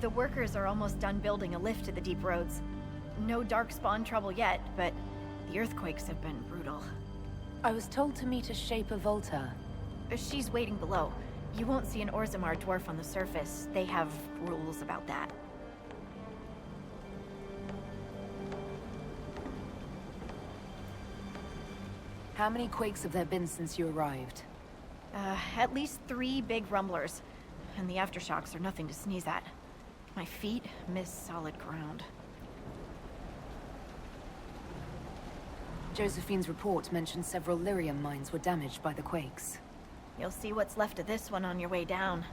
The workers are almost done building a lift to the deep roads. No Darkspawn trouble yet, but the earthquakes have been brutal. I was told to meet a Shaper Valta. She's waiting below. You won't see an Orzammar dwarf on the surface. They have rules about that. How many quakes have there been since you arrived? At least 3 big rumblers. And the aftershocks are nothing to sneeze at. My feet miss solid ground. Josephine's report mentioned several lyrium mines were damaged by the quakes. You'll see what's left of this one on your way down.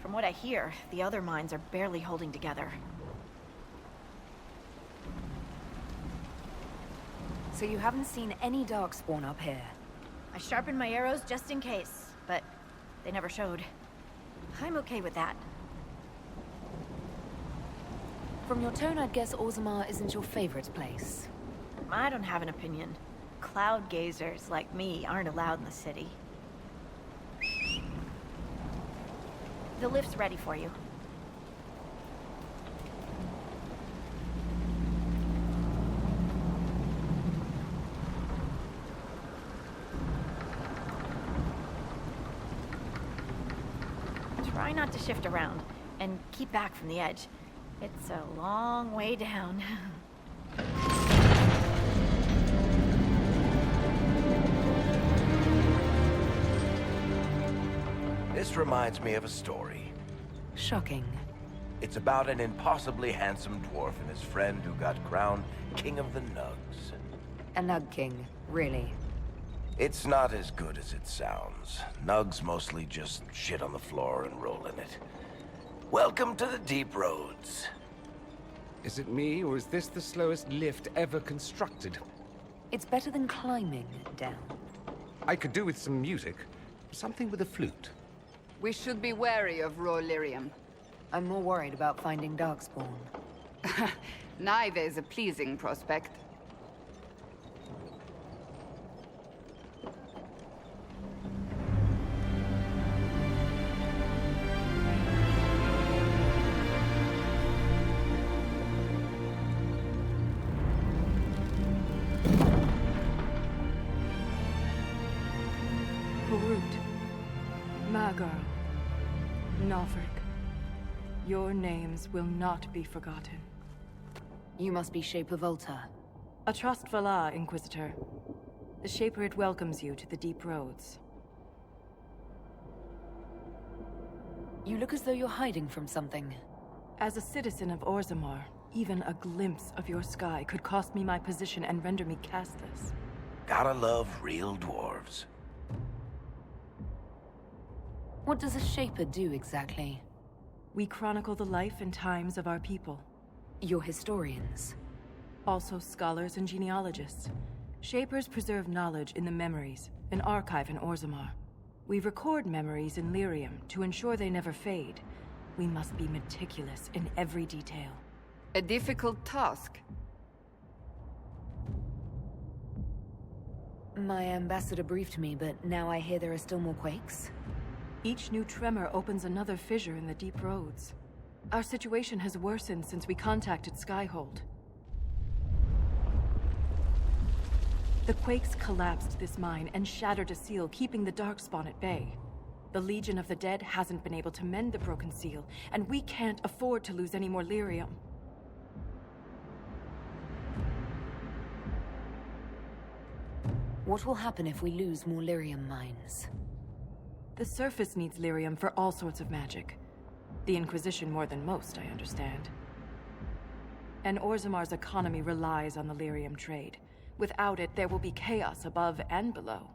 From what I hear, the other mines are barely holding together. So you haven't seen any Darkspawn up here? I sharpened my arrows just in case, but they never showed. I'm okay with that. From your tone, I'd guess Orzammar isn't your favorite place. I don't have an opinion. Cloud gazers like me aren't allowed in the city. The lift's ready for you. Try not to shift around, and keep back from the edge. It's a long way down. This reminds me of a story. Shocking. It's about an impossibly handsome dwarf and his friend who got crowned King of the Nugs. A Nug King, really. It's not as good as it sounds. Nugs mostly just shit on the floor and roll in it. Welcome to the deep roads. Is it me, or is this the slowest lift ever constructed? It's better than climbing down. I could do with some music. Something with a flute. We should be wary of raw lyrium. I'm more worried about finding Darkspawn. Neither is a pleasing prospect. Your names will not be forgotten. You must be Shaper Valta. A trust Valta, Inquisitor. The Shaper it welcomes you to the deep roads. You look as though you're hiding from something. As a citizen of Orzammar, even a glimpse of your sky could cost me my position and render me castless. Gotta love real dwarves. What does a Shaper do exactly? We chronicle the life and times of our people. You're historians. Also scholars and genealogists. Shapers preserve knowledge in the memories, an archive in Orzammar. We record memories in lyrium to ensure they never fade. We must be meticulous in every detail. A difficult task. My ambassador briefed me, but now I hear there are still more quakes. Each new tremor opens another fissure in the deep roads. Our situation has worsened since we contacted Skyhold. The quakes collapsed this mine and shattered a seal, keeping the Darkspawn at bay. The Legion of the Dead hasn't been able to mend the broken seal, and we can't afford to lose any more lyrium. What will happen if we lose more lyrium mines? The surface needs lyrium for all sorts of magic. The Inquisition more than most, I understand. And Orzammar's economy relies on the lyrium trade. Without it, there will be chaos above and below.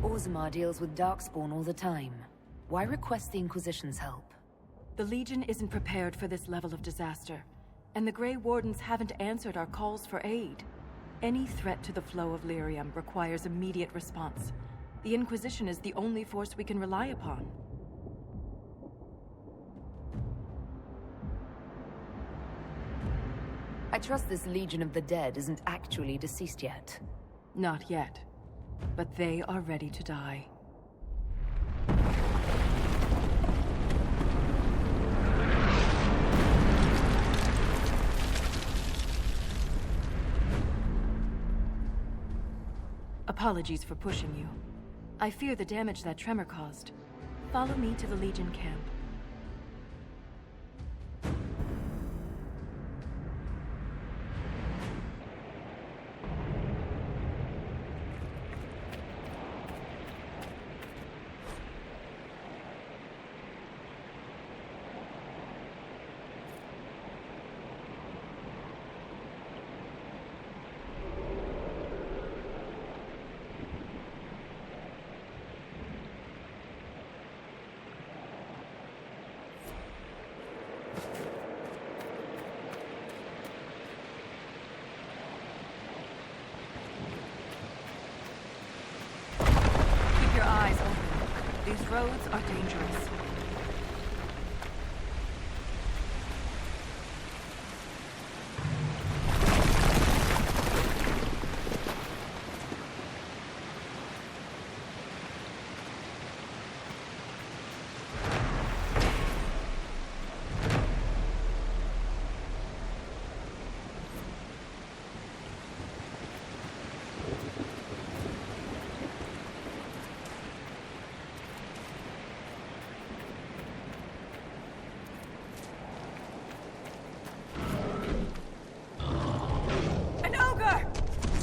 Orzammar deals with Darkspawn all the time. Why request the Inquisition's help? The Legion isn't prepared for this level of disaster, and the Grey Wardens haven't answered our calls for aid. Any threat to the flow of lyrium requires immediate response. The Inquisition is the only force we can rely upon. I trust this Legion of the Dead isn't actually deceased yet. Not yet, but they are ready to die. Apologies for pushing you. I fear the damage that tremor caused. Follow me to the Legion camp. Keep your eyes open. These roads are dangerous.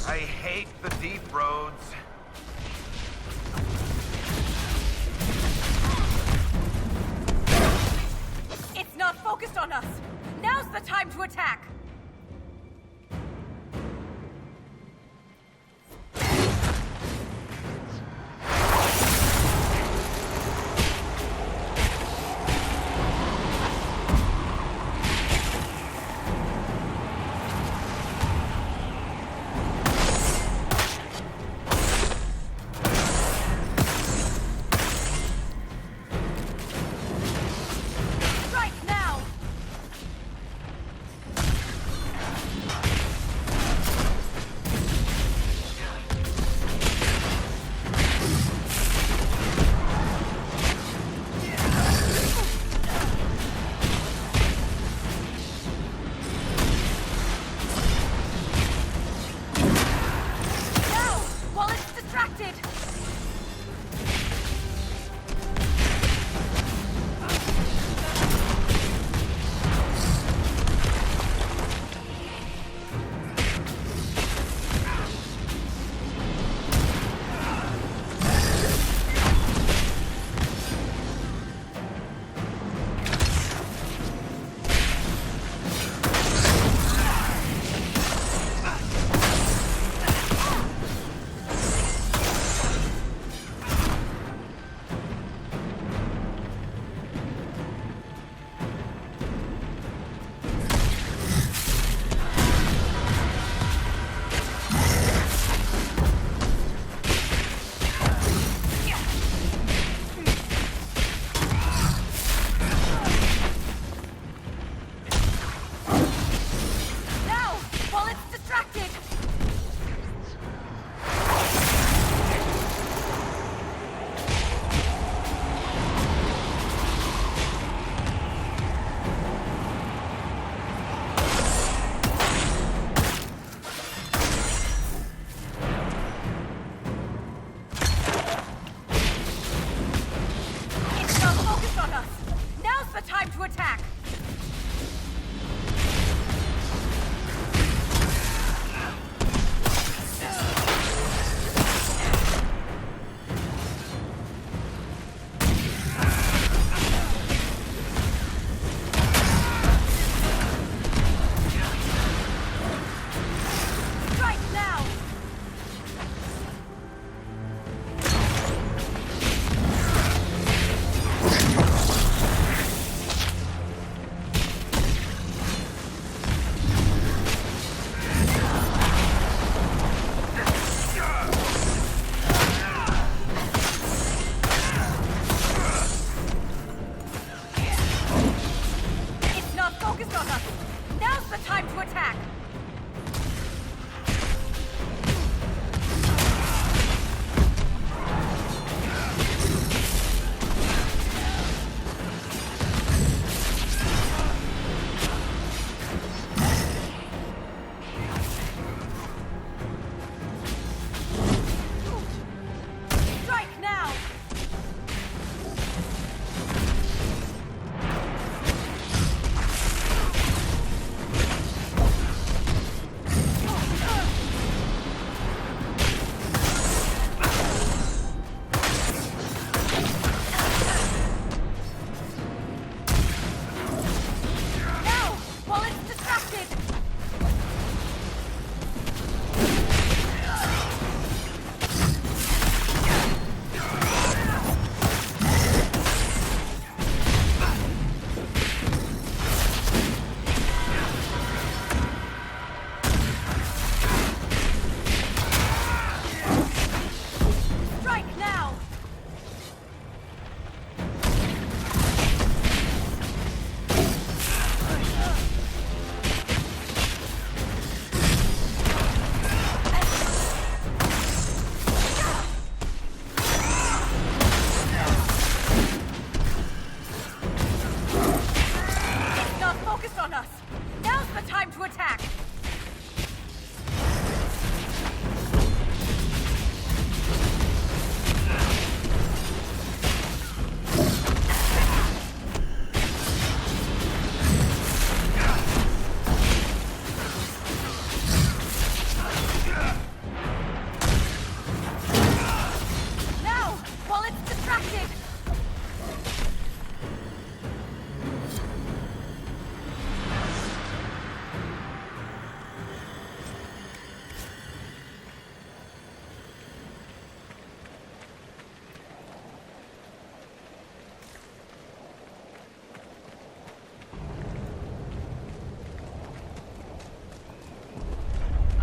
I hate the deep roads. It's not focused on us! Now's the time to attack!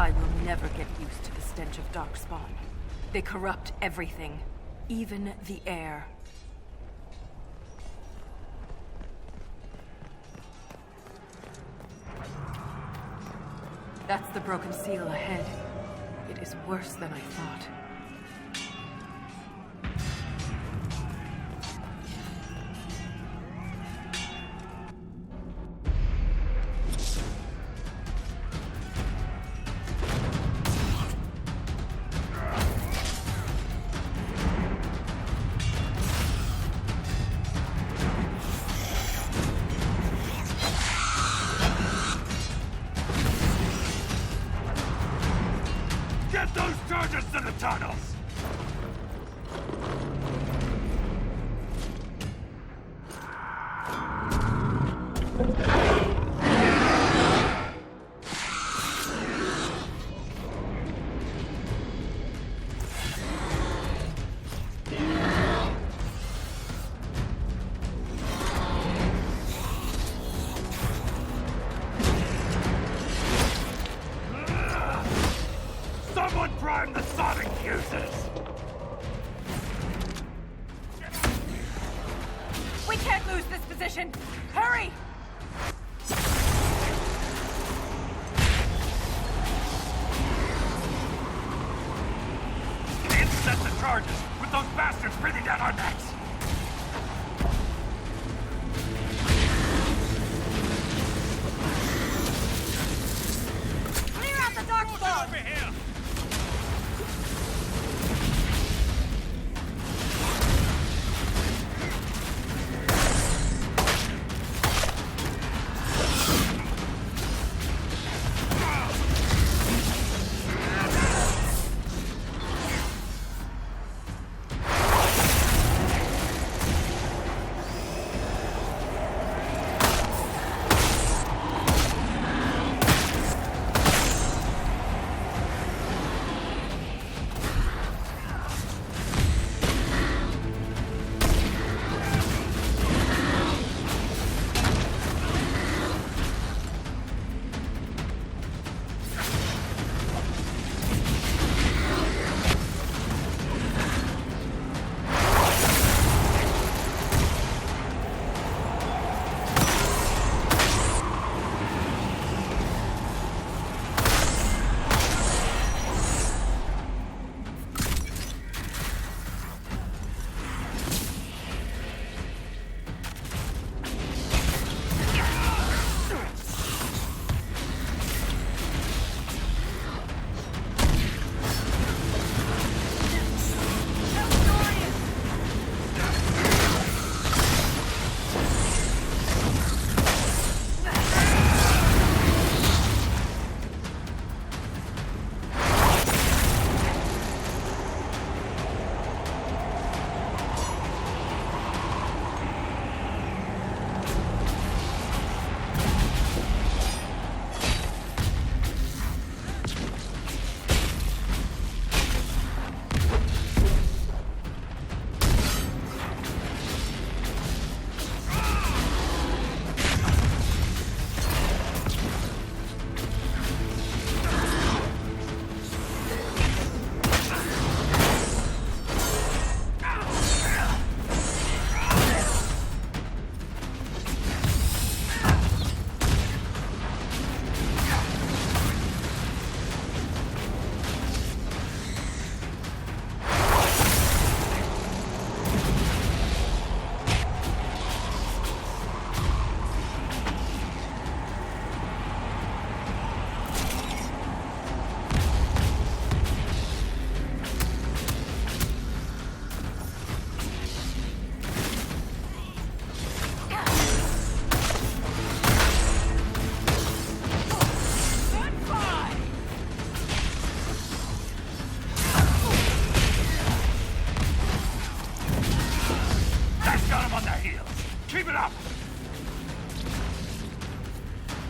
I will never get used to the stench of Dakrspawn. They corrupt everything, even the air. That's the broken seal ahead. It is worse than I thought. Get those charges to the tunnels! Someone prime the sonic fuses! We can't lose this position! Hurry! Intercept the charges with those bastards breathing down our necks! Clear out the Dakrspawn! Over here!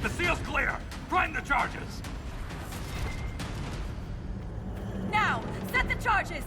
The seal's clear! Prime the charges! Now! Set the charges!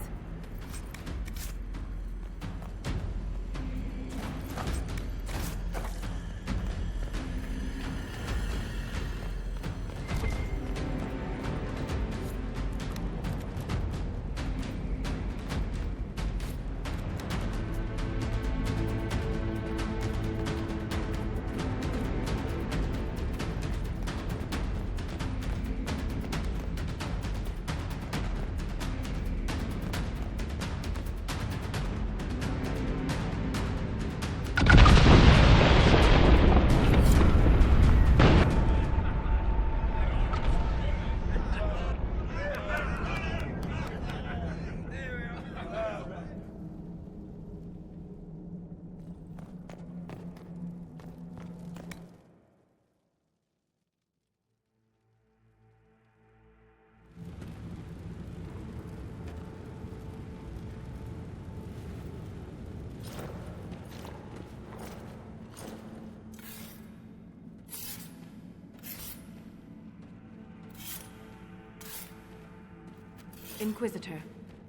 Inquisitor,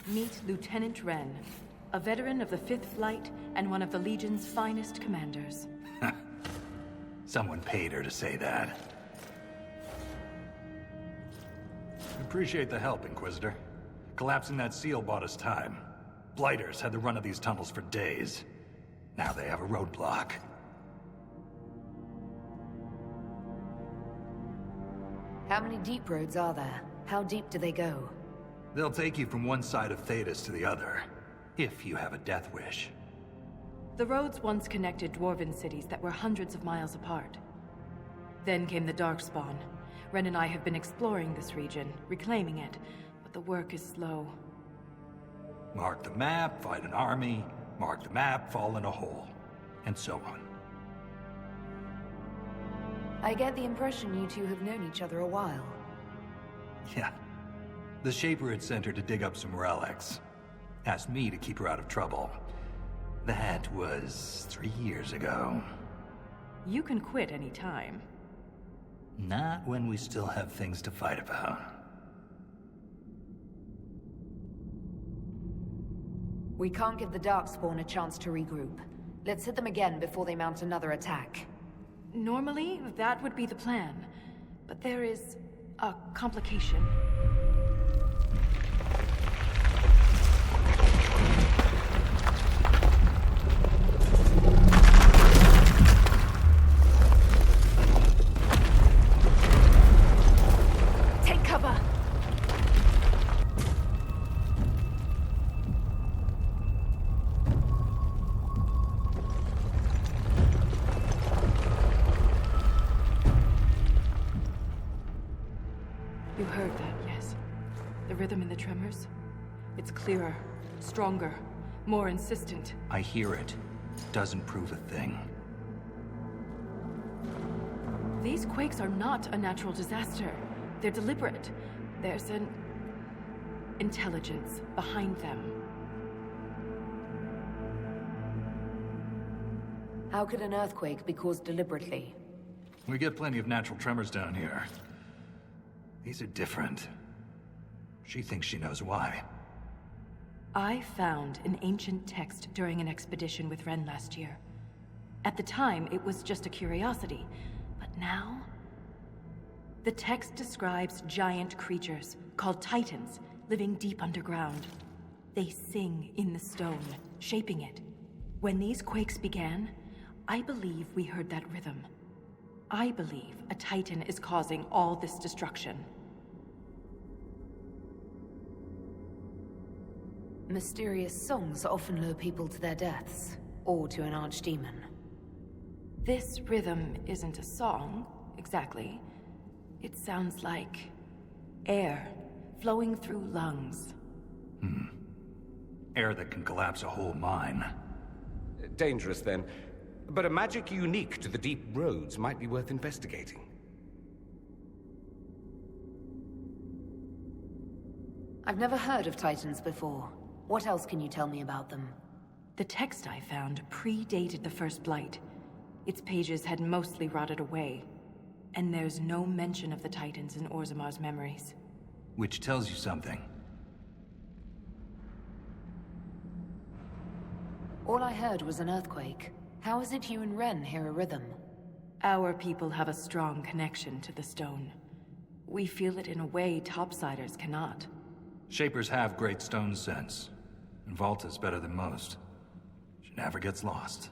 meet Lieutenant Renn, a veteran of the 5th Flight and one of the Legion's finest commanders. Someone paid her to say that. Appreciate the help, Inquisitor. Collapsing that seal bought us time. Blighters had the run of these tunnels for days. Now they have a roadblock. How many deep roads are there? How deep do they go? They'll take you from one side of Thedas to the other, if you have a death wish. The roads once connected dwarven cities that were hundreds of miles apart. Then came the Dakrspawn. Renn and I have been exploring this region, reclaiming it, but the work is slow. Mark the map, fight an army. Mark the map, fall in a hole. And so on. I get the impression you two have known each other a while. Yeah. The Shaper had sent her to dig up some relics. Asked me to keep her out of trouble. That was 3 years ago. You can quit any time. Not when we still have things to fight about. We can't give the Darkspawn a chance to regroup. Let's hit them again before they mount another attack. Normally, that would be the plan. But there is a complication. Take cover! You heard that, yes? The rhythm in the tremors? It's clearer, stronger, more insistent. I hear it. Doesn't prove a thing. These quakes are not a natural disaster. They're deliberate. There's an intelligence behind them. How could an earthquake be caused deliberately? We get plenty of natural tremors down here. These are different. She thinks she knows why. I found an ancient text during an expedition with Renn last year. At the time, it was just a curiosity, but now? The text describes giant creatures, called Titans, living deep underground. They sing in the stone, shaping it. When these quakes began, I believe we heard that rhythm. I believe a Titan is causing all this destruction. Mysterious songs often lure people to their deaths, or to an archdemon. This rhythm isn't a song, exactly. It sounds like air flowing through lungs. Air that can collapse a whole mine. Dangerous, then. But a magic unique to the deep roads might be worth investigating. I've never heard of Titans before. What else can you tell me about them? The text I found predated the First Blight. Its pages had mostly rotted away. And there's no mention of the Titans in Orzammar's memories. Which tells you something. All I heard was an earthquake. How is it you and Renn hear a rhythm? Our people have a strong connection to the stone. We feel it in a way topsiders cannot. Shapers have great stone sense. And Valta's better than most. She never gets lost.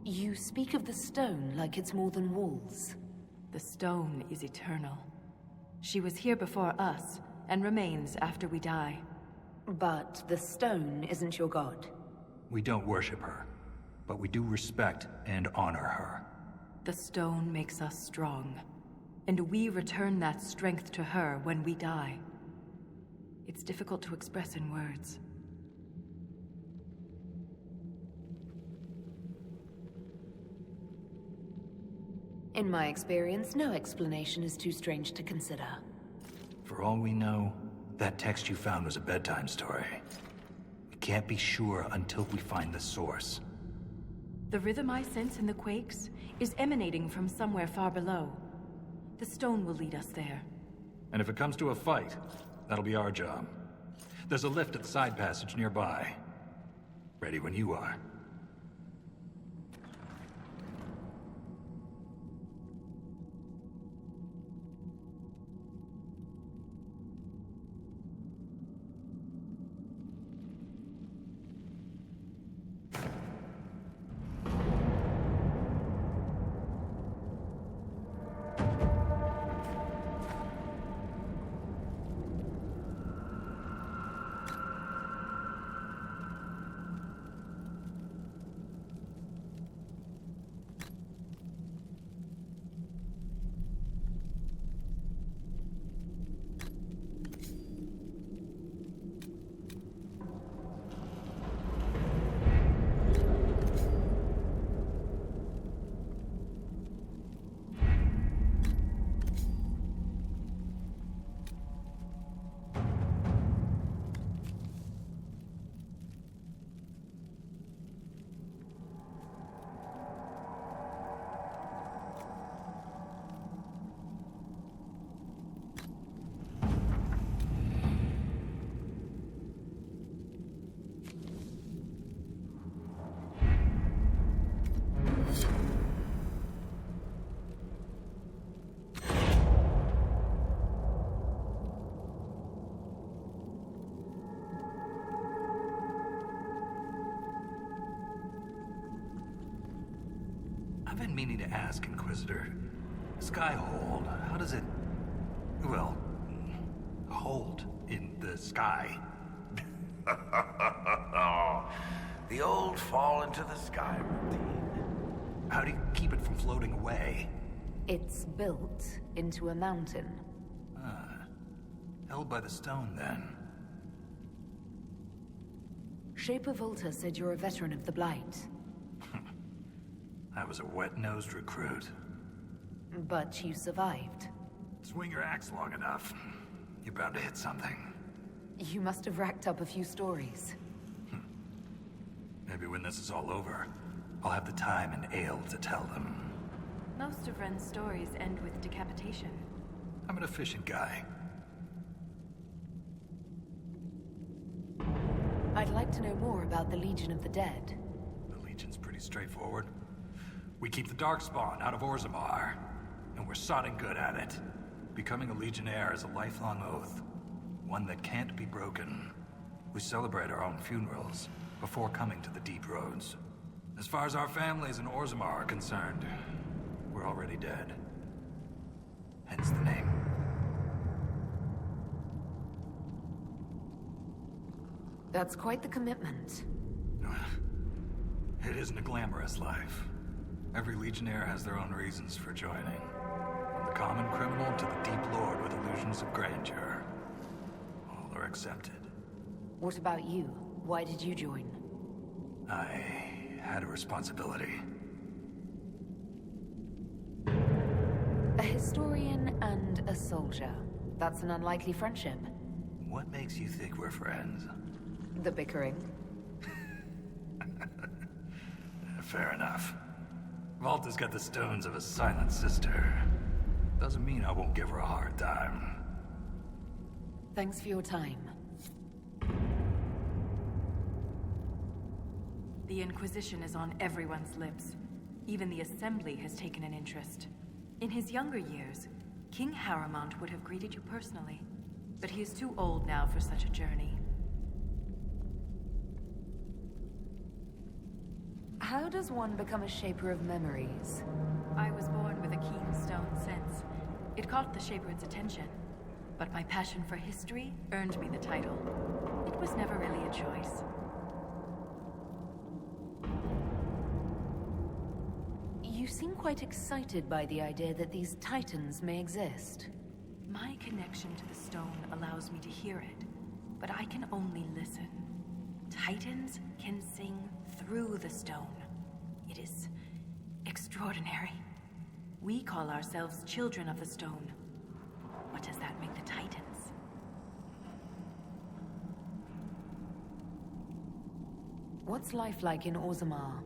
You speak of the stone like it's more than walls. The stone is eternal. She was here before us, and remains after we die. But the stone isn't your god. We don't worship her, but we do respect and honor her. The stone makes us strong, and we return that strength to her when we die. It's difficult to express in words. In my experience, no explanation is too strange to consider. For all we know, that text you found was a bedtime story. We can't be sure until we find the source. The rhythm I sense in the quakes is emanating from somewhere far below. The stone will lead us there. And if it comes to a fight, that'll be our job. There's a lift at the side passage nearby. Ready when you are. I've been meaning to ask, Inquisitor. Skyhold, how does it... well... hold in the sky? The old fall into the sky routine. How do you keep it from floating away? It's built into a mountain. Held by the stone, then. Shaper Valta said you're a veteran of the Blight. I was a wet-nosed recruit. But you survived. Swing your axe long enough, you're bound to hit something. You must have racked up a few stories. Maybe when this is all over, I'll have the time and ale to tell them. Most of Renn's stories end with decapitation. I'm an efficient guy. I'd like to know more about the Legion of the Dead. The Legion's pretty straightforward. We keep the Darkspawn out of Orzammar, and we're sodding good at it. Becoming a Legionnaire is a lifelong oath, one that can't be broken. We celebrate our own funerals before coming to the deep roads. As far as our families in Orzammar are concerned, we're already dead. Hence the name. That's quite the commitment. It isn't a glamorous life. Every Legionnaire has their own reasons for joining. From the common criminal to the deep lord with illusions of grandeur. All are accepted. What about you? Why did you join? I had a responsibility. A historian and a soldier. That's an unlikely friendship. What makes you think we're friends? The bickering. Fair enough. Valta's got the stones of a silent sister. Doesn't mean I won't give her a hard time. Thanks for your time. The Inquisition is on everyone's lips. Even the Assembly has taken an interest. In his younger years, King Harrowmont would have greeted you personally. But he is too old now for such a journey. How does one become a shaper of memories? I was born with a keen stone sense. It caught the Shaper's attention. But my passion for history earned me the title. It was never really a choice. You seem quite excited by the idea that these titans may exist. My connection to the stone allows me to hear it, but I can only listen. Titans can sing through the stone. It is extraordinary. We call ourselves children of the stone. What does that make the Titans? What's life like in Orzammar?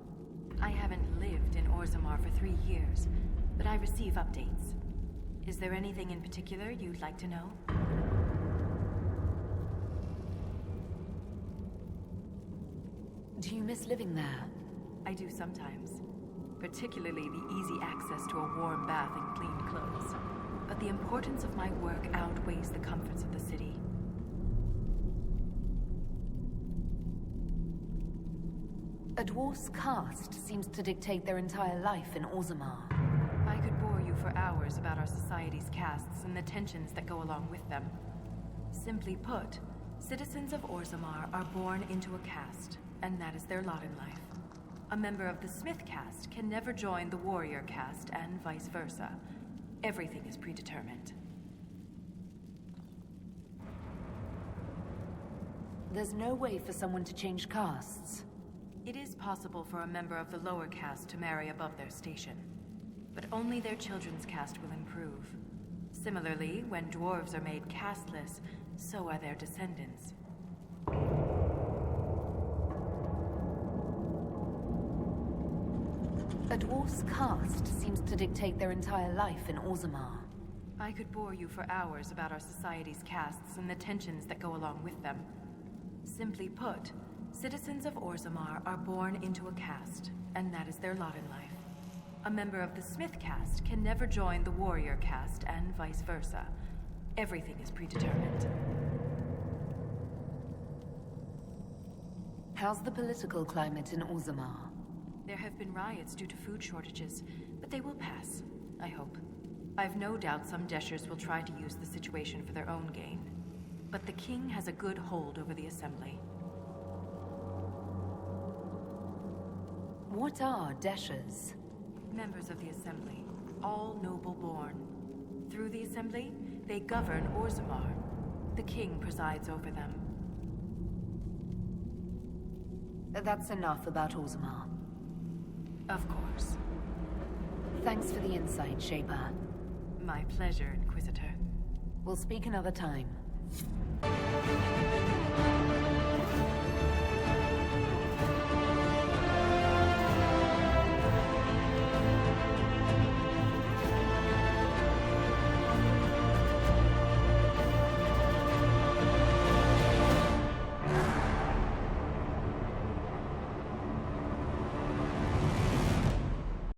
I haven't lived in Orzammar for 3 years, but I receive updates. Is there anything in particular you'd like to know? Do you miss living there? I do sometimes. Particularly the easy access to a warm bath and clean clothes. But the importance of my work outweighs the comforts of the city. A dwarf's caste seems to dictate their entire life in Orzammar. I could bore you for hours about our society's castes and the tensions that go along with them. Simply put, citizens of Orzammar are born into a caste, and that is their lot in life. A member of the Smith caste can never join the warrior caste, and vice versa. Everything is predetermined. There's no way for someone to change castes. It is possible for a member of the lower caste to marry above their station, but only their children's caste will improve. Similarly, when dwarves are made casteless, so are their descendants. A dwarf's caste seems to dictate their entire life in Orzammar. I could bore you for hours about our society's castes and the tensions that go along with them. Simply put, citizens of Orzammar are born into a caste, and that is their lot in life. A member of the Smith caste can never join the warrior caste, and vice versa. Everything is predetermined. How's the political climate in Orzammar? There have been riots due to food shortages, but they will pass, I hope. I've no doubt some Deshers will try to use the situation for their own gain. But the king has a good hold over the assembly. What are Deshers? Members of the assembly, all noble born. Through the assembly, they govern Orzammar. The king presides over them. That's enough about Orzammar. Of course. Thanks for the insight, Shaper. My pleasure, Inquisitor. We'll speak another time.